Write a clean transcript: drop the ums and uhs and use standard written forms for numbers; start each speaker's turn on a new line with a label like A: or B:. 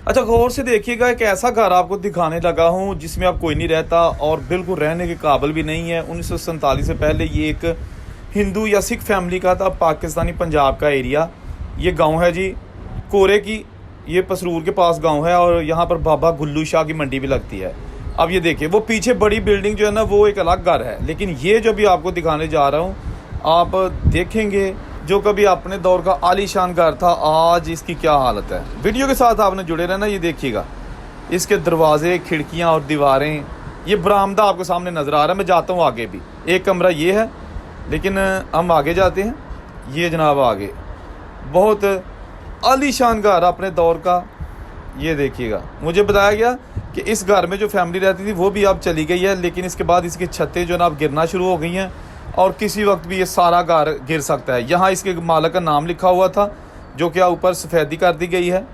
A: अच्छा, गौर से देखिएगा, एक ऐसा घर आपको दिखाने लगा हूँ जिसमें अब कोई नहीं रहता और बिल्कुल रहने के काबिल भी नहीं है। 1947 से पहले ये एक हिंदू या सिख फैमिली का था, पाकिस्तानी पंजाब का एरिया। ये गांव है जी कोरे की, ये पसरूर के पास गांव है और यहाँ पर बाबा गुल्लू शाह की मंडी भी लगती है। अब ये देखिए, वो पीछे बड़ी बिल्डिंग जो है ना वो एक अलग घर है, लेकिन ये जो भी आपको दिखाने जा रहा हूँ आप देखेंगे जो कभी अपने दौर का आलीशान घर था, आज इसकी क्या हालत है। वीडियो के साथ आपने जुड़े रहना। ये देखिएगा, इसके दरवाजे, खिड़कियाँ और दीवारें, ये बरामदा आपको सामने नज़र आ रहा है। मैं जाता हूँ आगे भी, एक कमरा ये है, लेकिन हम आगे जाते हैं। ये जनाब आगे बहुत आलीशान घर अपने दौर का। ये देखिएगा, मुझे बताया गया कि इस घर में जो फैमिली रहती थी वो भी अब चली गई है, लेकिन इसके बाद इसकी छतें जो है ना अब गिरना शुरू हो गई हैं और किसी वक्त भी ये सारा घर गिर सकता है। यहाँ इसके मालिक का नाम लिखा हुआ था जो क्या ऊपर सफ़ेदी कर दी गई है।